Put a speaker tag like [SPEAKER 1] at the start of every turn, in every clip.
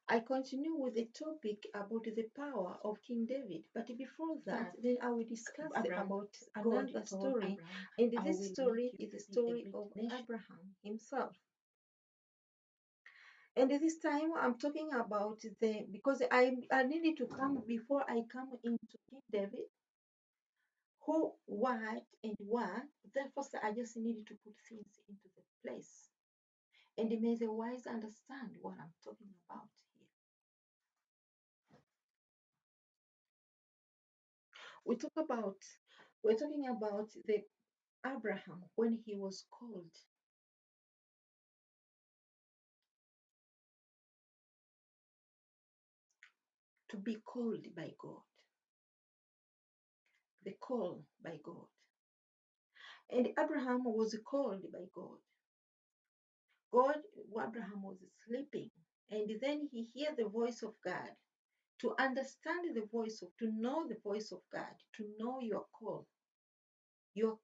[SPEAKER 1] I continue with the topic about the power of King David. But before that, then I will discuss about another story. And this story is the story of Abraham himself. And this time I'm talking about because I needed to come before I come into King David, who, what, and why. Therefore, I just needed to put things into the place. And may the wise understand what I'm talking about here. We're talking about the Abraham when he was called to be called by God. The call by God. And Abraham was called by God. Abraham was sleeping, and then he heard the voice of God. To understand to know the voice of God, to know your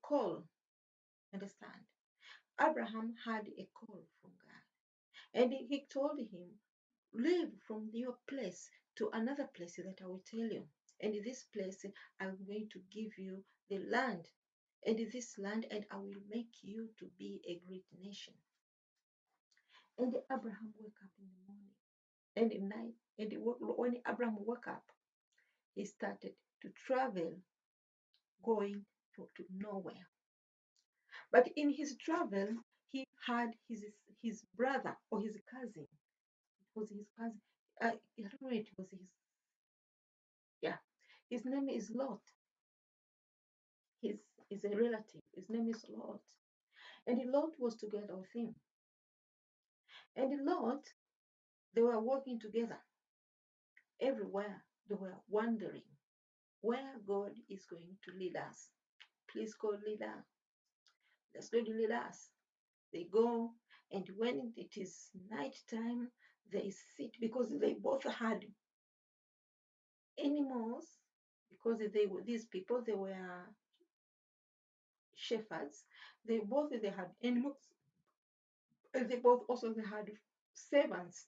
[SPEAKER 1] call, understand. Abraham had a call from God, and he told him, leave from your place to another place that I will tell you. And this place, I'm going to give you the land, and this land, and I will make you to be a great nation. And Abraham woke up in the morning and at night, and when Abraham woke up, he started to travel, going to nowhere. But in his travel, he had his brother or his cousin. It was his cousin. I don't know. It was his. Yeah, his name is Lot. His is a relative. His name is Lot, and Lot was together with him. And Lot, they were working together everywhere. They were wondering where God is going to lead us. Please, God, lead us. Let's go to lead us. They go, and when it is night time, they sit because they both had animals. Because these people, they were shepherds. They had animals, and they had servants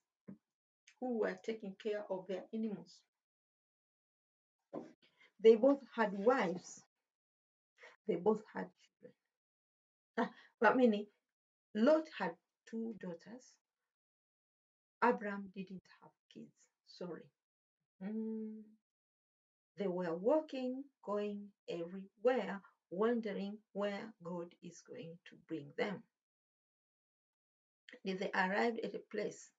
[SPEAKER 1] who were taking care of their animals. They both had wives. They both had children. But meaning, Lot had 2 daughters. Abraham didn't have kids. Sorry. They were walking, going everywhere, wondering where God is going to bring them. They arrived at a place.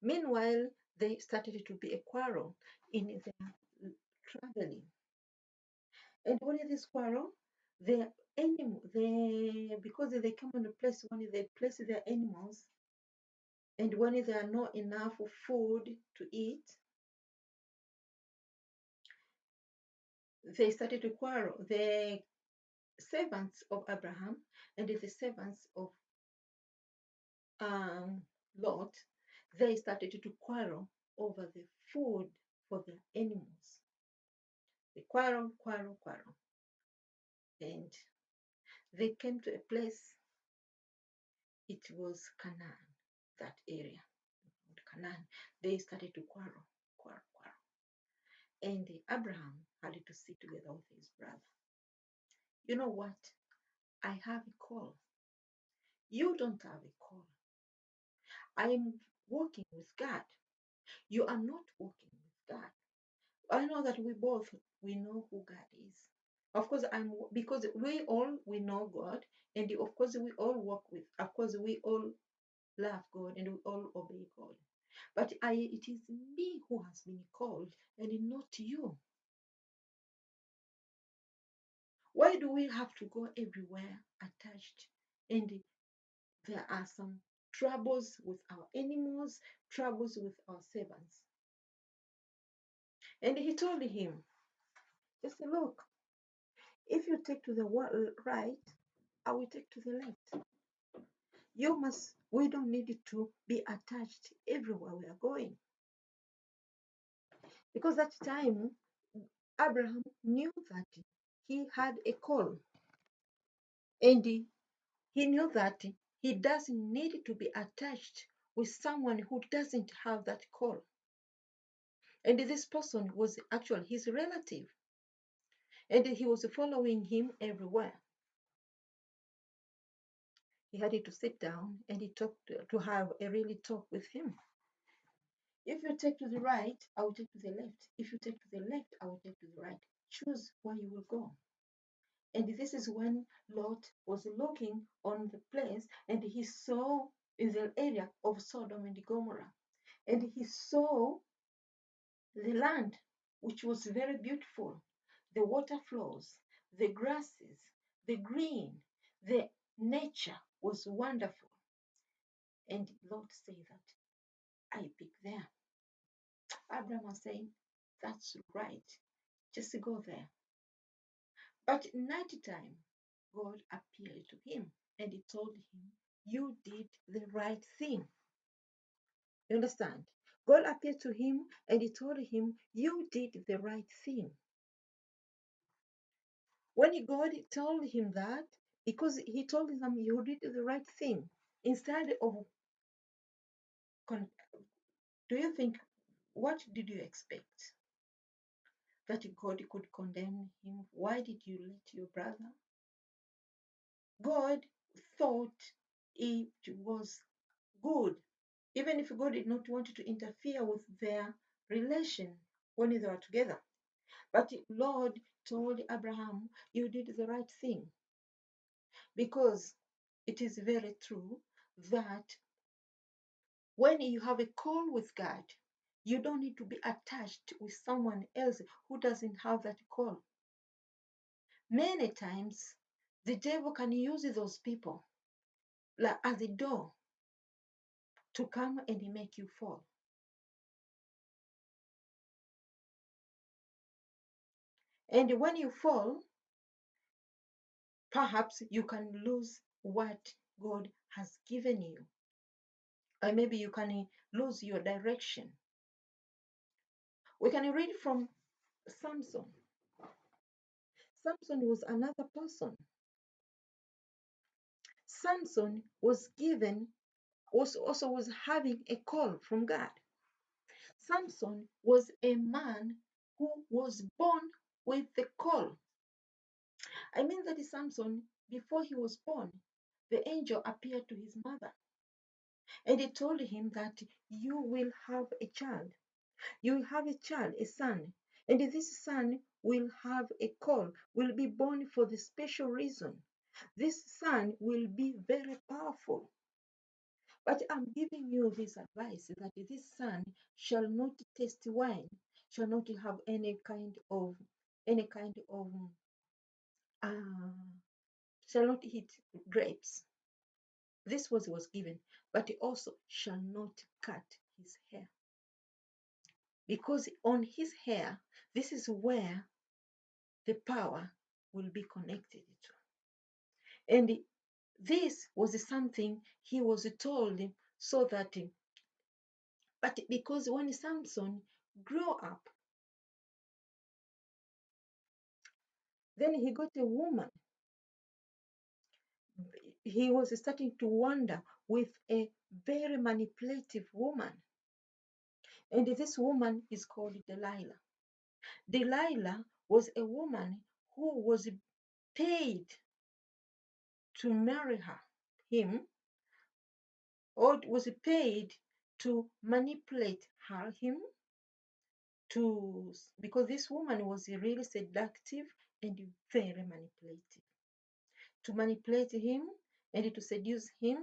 [SPEAKER 1] Meanwhile, they started to be a quarrel in their traveling. And what is this quarrel? Because they come on a place when they place their animals, and when there are not enough food to eat, they started to quarrel. The servants of Abraham and the servants of Lot, they started to quarrel over the food for their animals. They quarrel. And they came to a place, it was Canaan, that area, Canaan. They started to quarrel. And Abraham had to sit together with his brother. You know what? I have a call. You don't have a call. I'm walking with God. You are not walking with God. I know that we know who God is. Of course, because we know God, and of course we all walk with. Of course, we all love God and we all obey God. But it is me who has been called, and not you. Why do we have to go everywhere attached? And there are some troubles with our animals, troubles with our servants. And he told him, just look, if you take to the right, I will take to the left. We don't need to be attached everywhere we are going. Because that time, Abraham knew that he had a call. And he knew that he doesn't need to be attached with someone who doesn't have that call. And this person was actually his relative. And he was following him everywhere. He had to sit down and he talked to have a really talk with him. If you take to the right, I will take to the left. If you take to the left, I will take to the right. Choose where you will go. And this is when Lot was looking on the place and he saw in the area of Sodom and Gomorrah. And he saw the land, which was very beautiful, the water flows, the grasses, the green, the nature was wonderful. And Lot said that I pick there. Abraham was saying, that's right, just go there. But night time, God appeared to him and he told him, you did the right thing. You understand? God appeared to him and he told him, you did the right thing. When God told him that, because he told him you did the right thing, instead of, do you think, what did you expect? That God could condemn him? Why did you let your brother? God thought it was good, even if God did not want to interfere with their relation when they were together. But Lord told Abraham, you did the right thing, because it is very true that when you have a call with God, you don't need to be attached with someone else who doesn't have that call. Many times, the devil can use those people like as a door to come and make you fall. And when you fall, perhaps you can lose what God has given you. Or maybe you can lose your direction. We can read from Samson. Samson was another person. Samson was having a call from God. Samson was a man who was born with the call. I mean that Samson, before he was born, the angel appeared to his mother and he told him that you will have a child. You will have a child, a son, and this son will have a call, will be born for the special reason. This son will be very powerful. But I'm giving you this advice that this son shall not taste wine, shall not have any kind of uh, shall not eat grapes. This was given, but he also shall not cut his hair. Because on his hair, this is where the power will be connected to. And this was something he was told so that, but because when Samson grew up, then he got a woman. He was starting to wander with a very manipulative woman. And this woman is called Delilah. Delilah was a woman who was paid to marry him, or was paid to manipulate him, because this woman was really seductive and very manipulative, to manipulate him and to seduce him,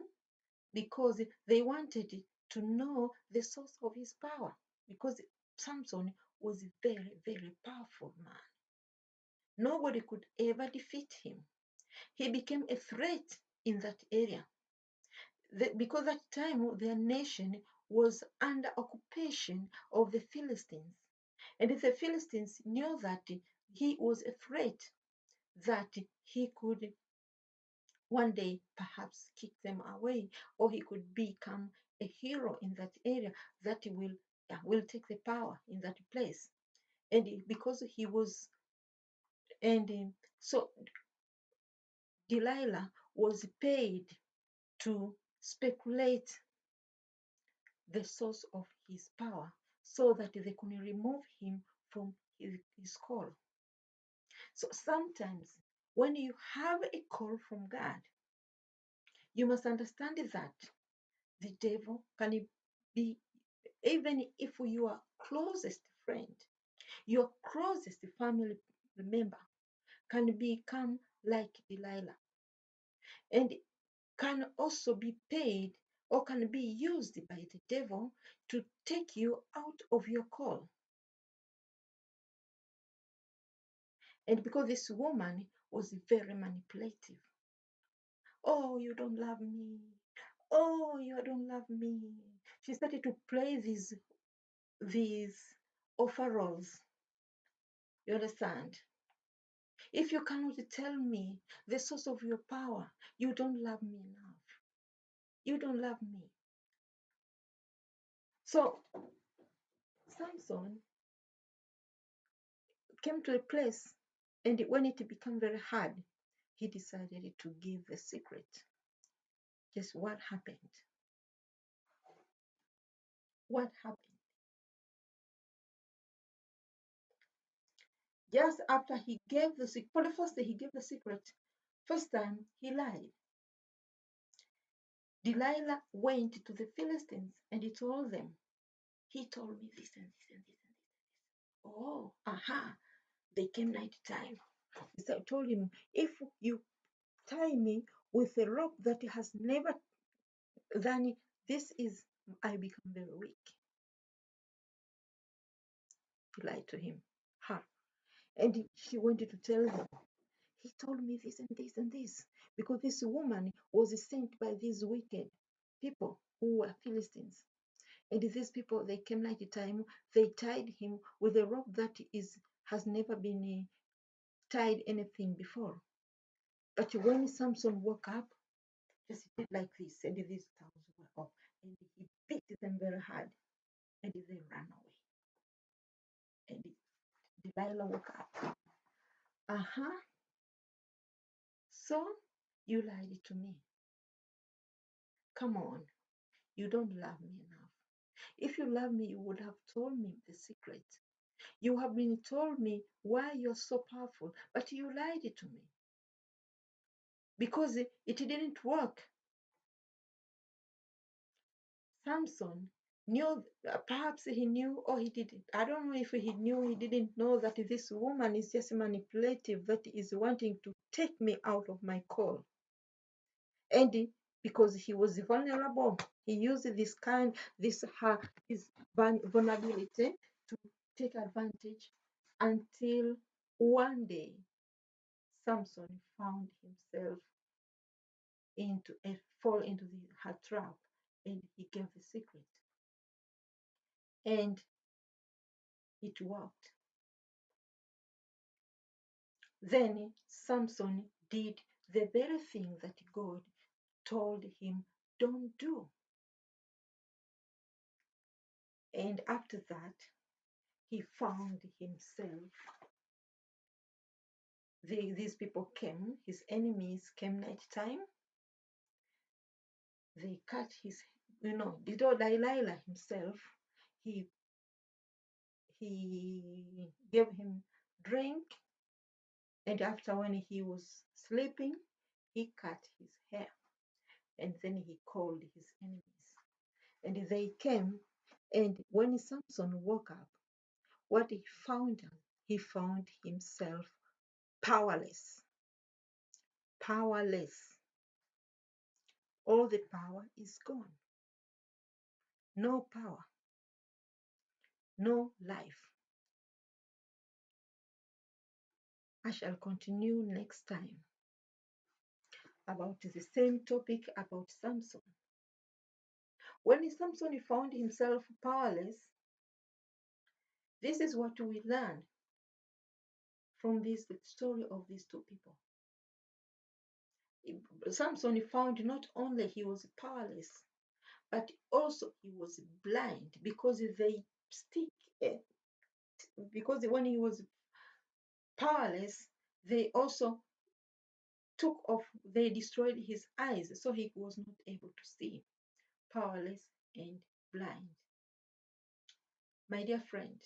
[SPEAKER 1] because they wanted to know the source of his power, because Samson was a very, very powerful man. Nobody could ever defeat him. He became a threat in that area. Because at that time their nation was under occupation of the Philistines. And the Philistines knew that he was a threat, that he could one day perhaps kick them away, or he could become a hero in that area that will take the power in that place. And because he was, and so Delilah was paid to speculate the source of his power so that they could remove him from his call. So sometimes when you have a call from God, you must understand that the devil can be, even if you are closest friend, your closest family member can become like Delilah and can also be paid or can be used by the devil to take you out of your call. And because this woman was very manipulative. Oh, you don't love me. Oh, you don't love me. She started to play these offerals. You understand? If you cannot tell me the source of your power, you don't love me enough. You don't love me. So Samson came to a place, and when it became very hard, he decided to give the secret. Guess what happened? What happened? Just after he gave the secret, for the first day he gave the secret, first time he lied. Delilah went to the Philistines and he told them, he told me this and this and this and this. Oh, aha. They came night time. So I told him, if you tie me with a rope that has never done, this is, I become very weak. He lied to him, her. And she wanted to tell him, he told me this and this and this. Because this woman was sent by these wicked people who were Philistines. And these people, they came night time, they tied him with a rope that has never been tied anything before. But when Samson woke up, just did like this, and these cows were up, and he beat them very hard, and they ran away. And Delilah woke up. Uh-huh. So you lied to me. Come on, you don't love me enough. If you love me, you would have told me the secret. You have been told me why you're so powerful, but you lied to me because it didn't work. Samson knew, perhaps he knew or he didn't. I don't know if he knew, he didn't know that this woman is just manipulative, that is wanting to take me out of my call. And because he was vulnerable, he used this vulnerability to take advantage until one day Samson found himself fall into her trap, and he gave the secret. And it worked. Then Samson did the very thing that God told him don't do. And after that, he found himself. These people came, his enemies came night time. They cut his, Delilah himself, he gave him drink. And after, when he was sleeping, he cut his hair. And then he called his enemies. And they came. And when Samson woke up, what he found himself powerless. Powerless. All the power is gone. No power. No life. I shall continue next time about the same topic about Samson. When Samson found himself powerless, this is what we learn from this story of these two people. Samson found not only he was powerless, but also he was blind because because when he was powerless, they also they destroyed his eyes, so he was not able to see. Powerless and blind. My dear friend,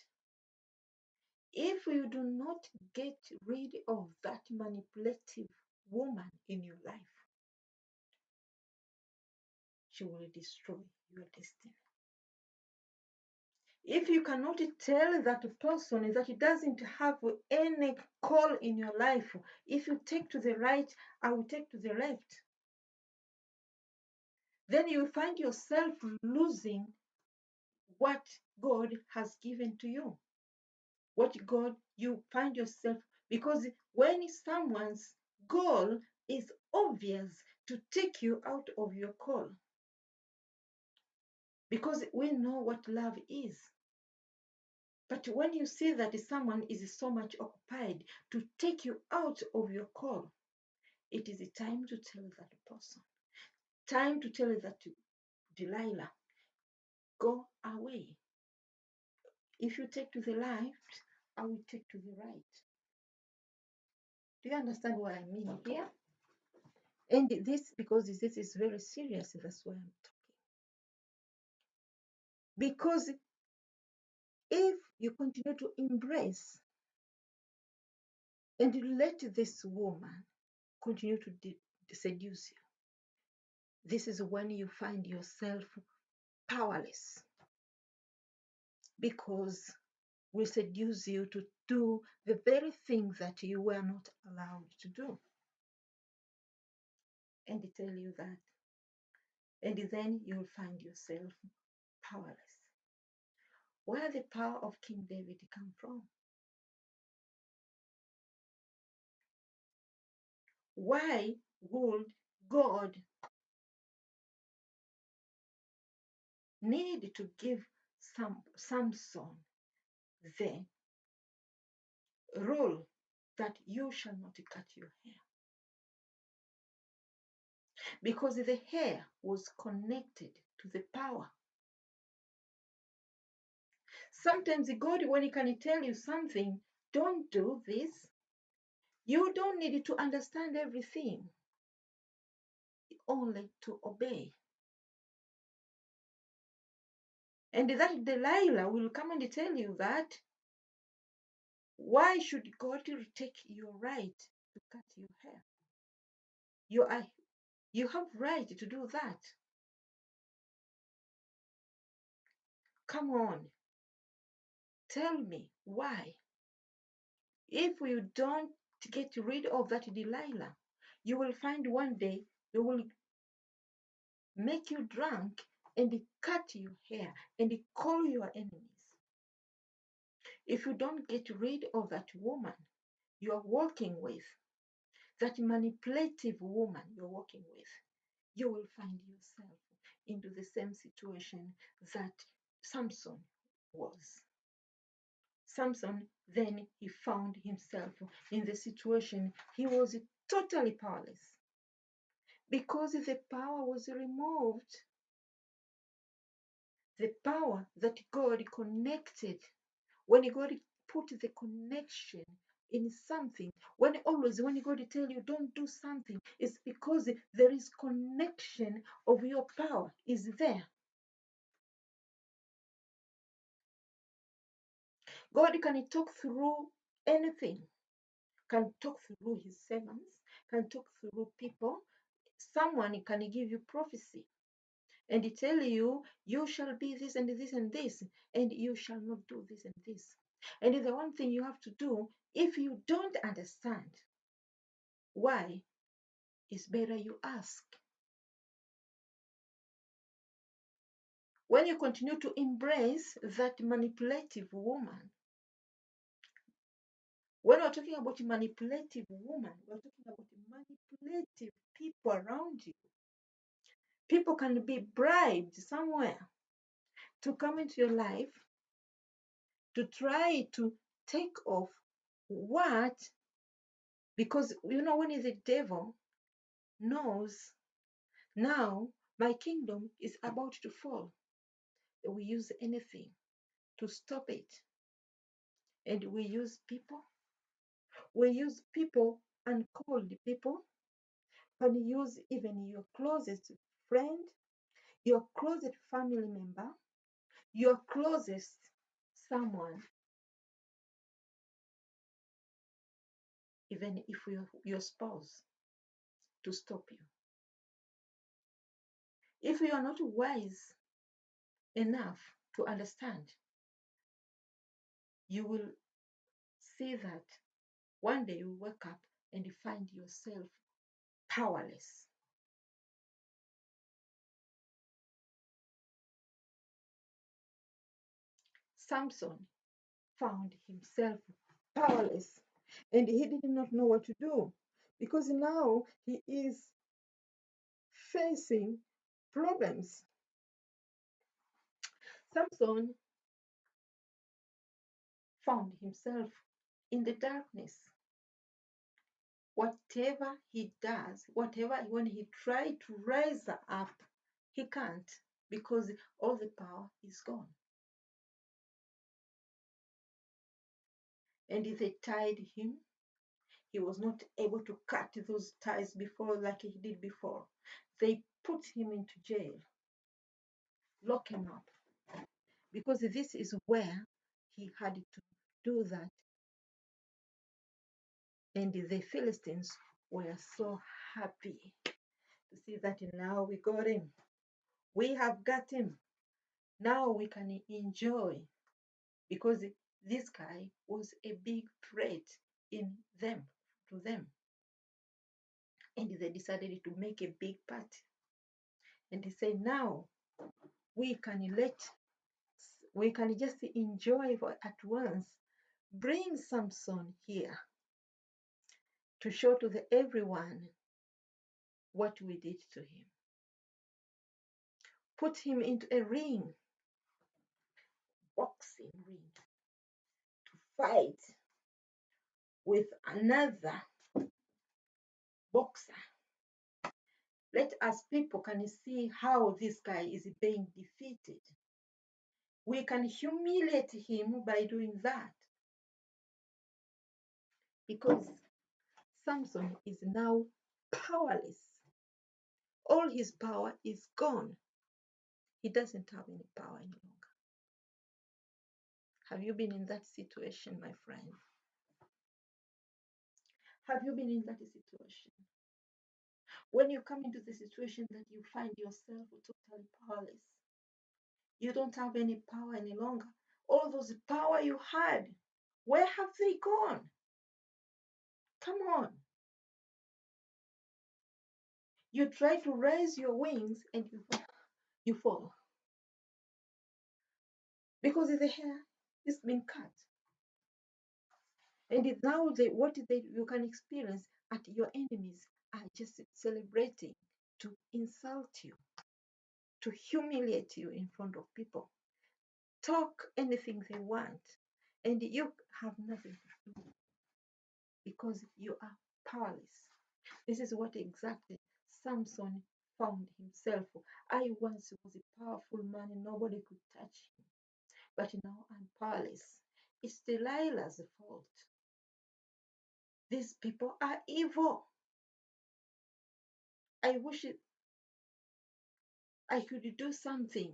[SPEAKER 1] if you do not get rid of that manipulative woman in your life, she will destroy your destiny. If you cannot tell that person that it doesn't have any call in your life, if you take to the right, I will take to the left, then you find yourself losing what God has given to you. What God, you find yourself, because when someone's goal is obvious to take you out of your call, because we know what love is. But when you see that someone is so much occupied to take you out of your call, it is time to tell that person, time to tell that Delilah, go away. If you take to the left, I will take to the right. Do you understand what I mean here? And this, because this is very serious, that's why I'm talking. Because if you continue to embrace and let this woman continue to seduce you, this is when you find yourself powerless, because we seduce you to do the very thing that you were not allowed to do, and they tell you that, and then you'll find yourself powerless. Where the power of King David come from? Why would God need to give Samson the rule that you shall not cut your hair? Because the hair was connected to the power. Sometimes God, when He can tell you something, don't do this, you don't need to understand everything, only to obey. And that Delilah will come and tell you that, why should God take your right to cut your hair? You have right to do that. Come on, tell me why. If you don't get rid of that Delilah, you will find one day they will make you drunk and cut your hair and call your enemies. If you don't get rid of that woman you are working with, that manipulative woman you're working with, you will find yourself into the same situation that Samson was. Samson, then he found himself in the situation he was totally powerless, because the power was removed. The power that God connected, when God put the connection in something, when God tell you don't do something, it's because there is connection of your power is there. God can talk through anything, can talk through His servants, can talk through people. Someone can give you prophecy and tell you, you shall be this and this and this, and you shall not do this and this. And the one thing you have to do, if you don't understand why, it's better you ask. When you continue to embrace that manipulative woman, when we're talking about manipulative woman, we're talking about manipulative people around you. People can be bribed somewhere to come into your life to try to take off what, because when the devil knows now my kingdom is about to fall, we use anything to stop it. And we use people, uncalled people, can use even your closest friend, your closest family member, your closest someone, even if your spouse, to stop you. If you are not wise enough to understand, you will see that one day you wake up and you find yourself powerless. Samson found himself powerless and he did not know what to do because now he is facing problems. Samson found himself in the darkness. Whatever he does, whatever when he tried to rise up, he can't because all the power is gone. And if they tied him, he was not able to cut those ties before like he did before. They put him into jail, lock him up, because this is where he had to do that. And the Philistines were so happy to see that now we got him. We have got him. Now we can enjoy, because this guy was a big threat to them. And they decided to make a big party. And they say, now we can just enjoy at once. Bring Samson here to show to everyone what we did to him. Put him into a ring, boxing ring, to fight with another boxer. Let us people can see how this guy is being defeated. We can humiliate him by doing that, because Samson is now powerless. All his power is gone. He doesn't have any power any longer. Have you been in that situation, my friend? Have you been in that situation? When you come into the situation that you find yourself totally powerless, you don't have any power any longer. All those power you had, where have they gone? Come on. You try to raise your wings and you fall. Because the hair is been cut. And now you can experience at your enemies are just celebrating to insult you, to humiliate you in front of people, talk anything they want, and you have nothing to do because you are powerless. This is what exactly Samson found himself. I once was a powerful man and nobody could touch him, but now I'm powerless. It's Delilah's fault. These people are evil. I wish I could do something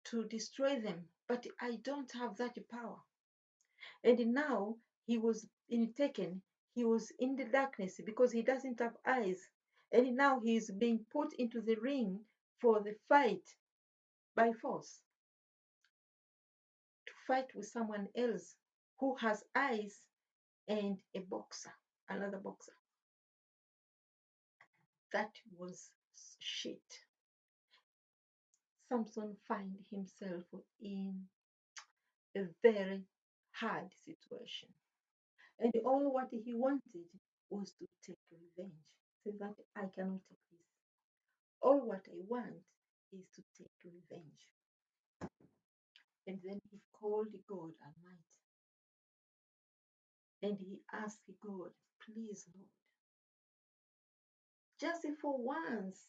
[SPEAKER 1] to destroy them, but I don't have that power. And now he was taken, he was in the darkness because he doesn't have eyes. And now he is being put into the ring for the fight by force, to fight with someone else who has eyes and a boxer, another boxer. That was shit. Samson found himself in a very hard situation. And all what he wanted was to take revenge. So that I cannot take this. All what I want is to take revenge. And then he called God Almighty. And he asked God, please, Lord, just for once,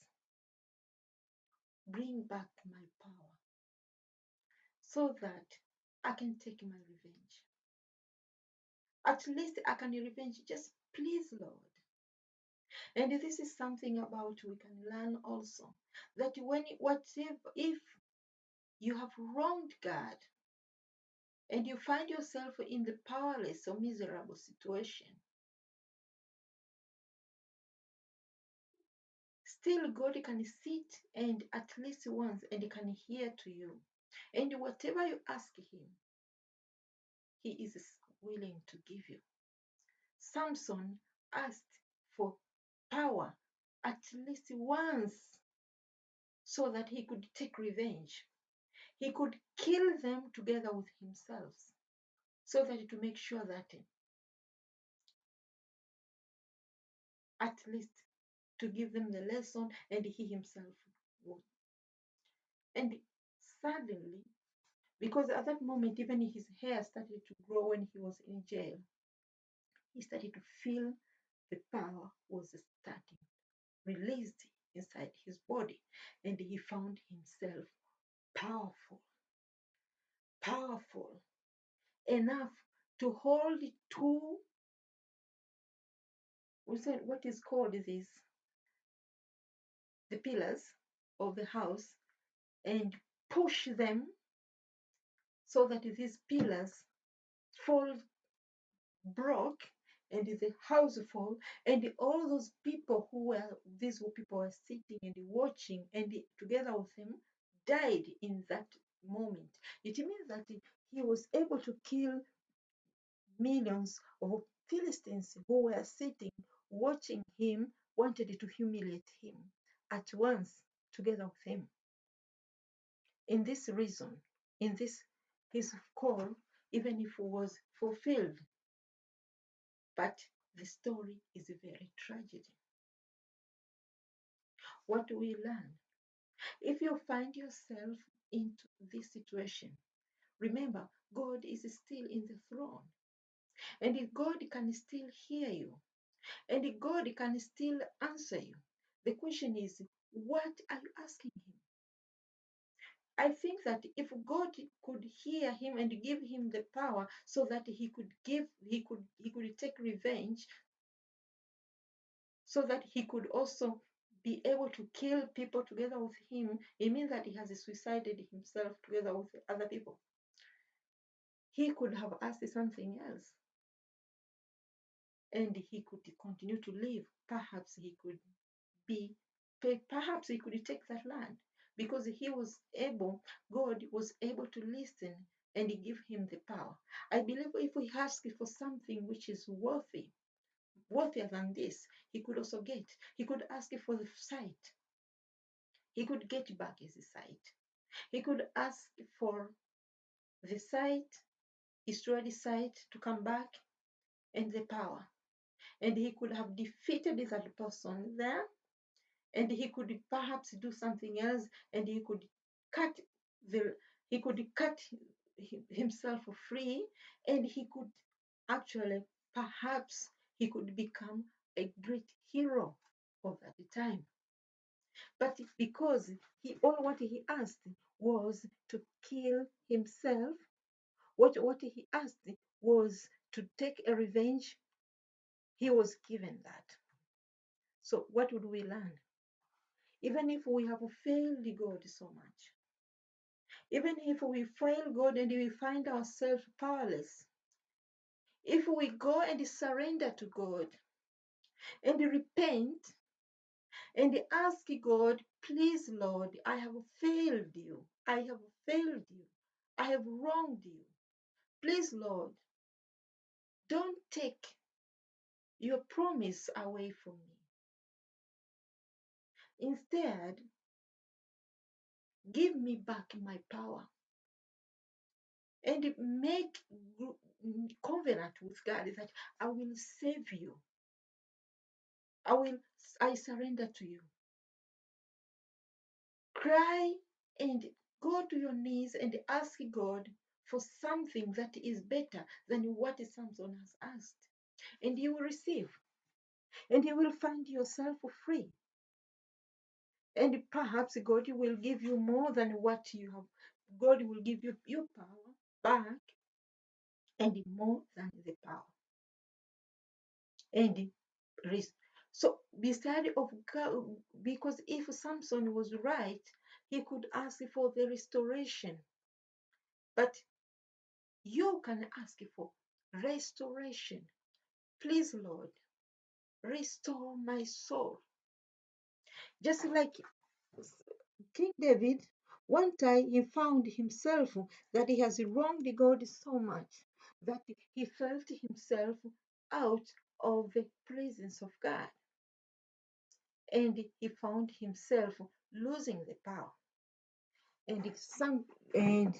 [SPEAKER 1] bring back my power so that I can take my revenge. At least I can revenge. Just please, Lord. And this is something about we can learn also, that when whatever, if you have wronged God, and you find yourself in the powerless or miserable situation, still God can sit and at least once and can hear to you. And whatever you ask him, he is willing to give you. Samson asked for power at least once so that he could take revenge. He could kill them together with himself so that to make sure that at least to give them the lesson, and he himself would. And suddenly, because at that moment, even his hair started to grow when he was in jail, he started to feel the power was starting, released inside his body, and he found himself powerful, powerful enough to hold two, what is called this, the pillars of the house, and push them so that these pillars fall, broke, and the house fall, and all those people who were, these people were sitting and watching, and together with him died in that moment. It means that he was able to kill millions of Philistines who were sitting, watching him, wanted to humiliate him at once, together with him. In this reason, in this his call, even if it was fulfilled, but the story is a very tragedy. What do we learn? If you find yourself into this situation, remember God is still in the throne, and God can still hear you, and God can still answer you. The question is, what are you asking him? I think that if God could hear him and give him the power so that he could take revenge, so that he could also be able to kill people together with him, it means that he has suicided himself together with other people. He could have asked something else, and he could continue to live. Perhaps he could be, perhaps he could take that land, because he was able, God was able to listen and give him the power. I believe if we ask for something which is worthier than this, he could also get. He could ask for the sight. He could get back his sight. He could ask for the sight, destroyed sight, to come back, and the power. And he could have defeated that person there, and he could perhaps do something else, and cut the he could cut himself free, and he could actually, perhaps he could become a great hero of that time. But because all what he asked was to kill himself, what he asked was to take a revenge, he was given that. So what would we learn? Even if we have failed God so much, even if we fail God and we find ourselves powerless, if we go and surrender to God and repent and ask God, please, Lord, I have failed you. I have failed you. I have wronged you. Please, Lord, don't take your promise away from me. Instead, give me back my power and make covenant with God that I will save you. I surrender to you. Cry and go to your knees and ask God for something that is better than what Samson has asked. And you will receive. And you will find yourself free. And perhaps God will give you more than what you have. God will give you your power back, and more than the power. And so beside of God, because if Samson was right, he could ask for the restoration. But you can ask for restoration. Please, Lord, restore my soul. Just like King David, one time he found himself that he has wronged God so much that he felt himself out of the presence of God. And he found himself losing the power. And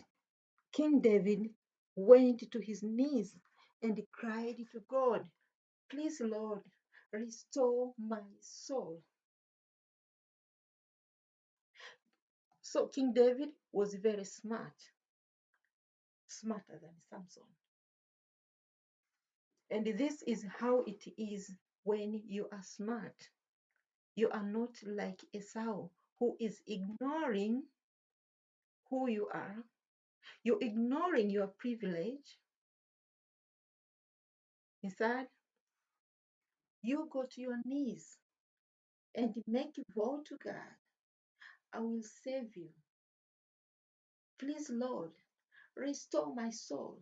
[SPEAKER 1] King David went to his knees and cried to God, please, Lord, restore my soul. So King David was very smart, smarter than Samson. And this is how it is when you are smart. You are not like Esau, who is ignoring who you are. You're ignoring your privilege. Instead, you go to your knees and make a vow to God. I will save you. Please, Lord, restore my soul.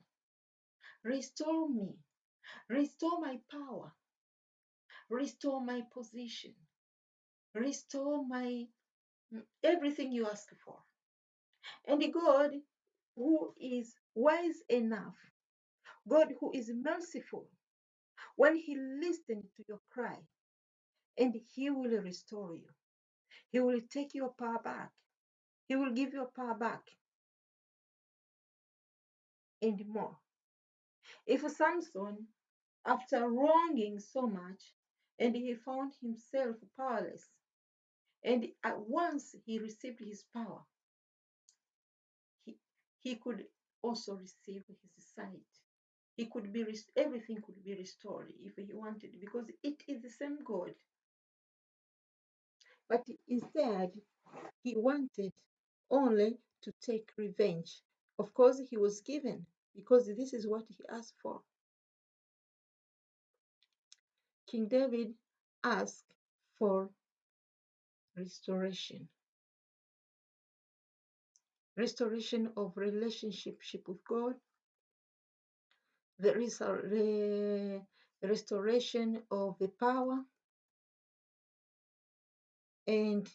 [SPEAKER 1] Restore me. Restore my power. Restore my position. Restore my everything you ask for. And God, who is wise enough, God who is merciful, when he listens to your cry, and he will restore you. He will take your power back. He will give your power back and more. If Samson, after wronging so much, and he found himself powerless, and at once he received his power, he, he could also receive his sight. He could be everything could be restored if he wanted, because it is the same God. But instead, he wanted only to take revenge. Of course, he was given because this is what he asked for. King David asked for restoration. Restoration of relationship with God. The restoration of the power. And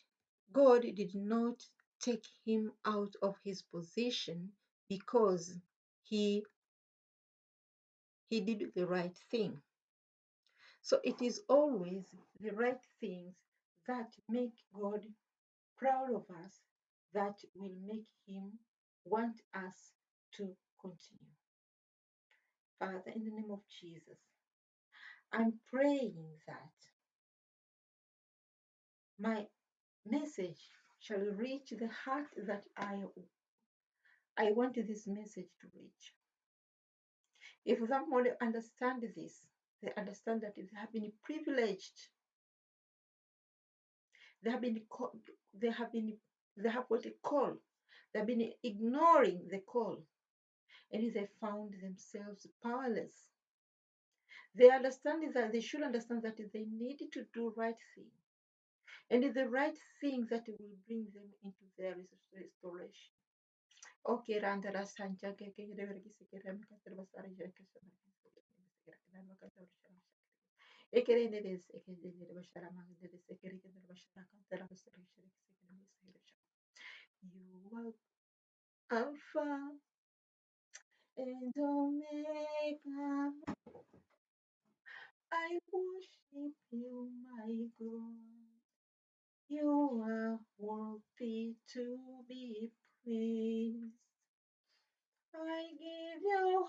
[SPEAKER 1] God did not take him out of his position because he did the right thing. So it is always the right things that make God proud of us, that will make him want us to continue. Father, in the name of Jesus, I'm praying that my message shall reach the heart that I want this message to reach. If somebody understands this, they understand that they have been privileged. They have been they have what they call. They have been ignoring the call, and they found themselves powerless. They understand that they should understand that they need to do right thing, and it's the right thing that will bring them into their restoration. Okay, Randara Sanja you are Alpha and Omega. I worship you, my God. You are worthy to be praised. I give you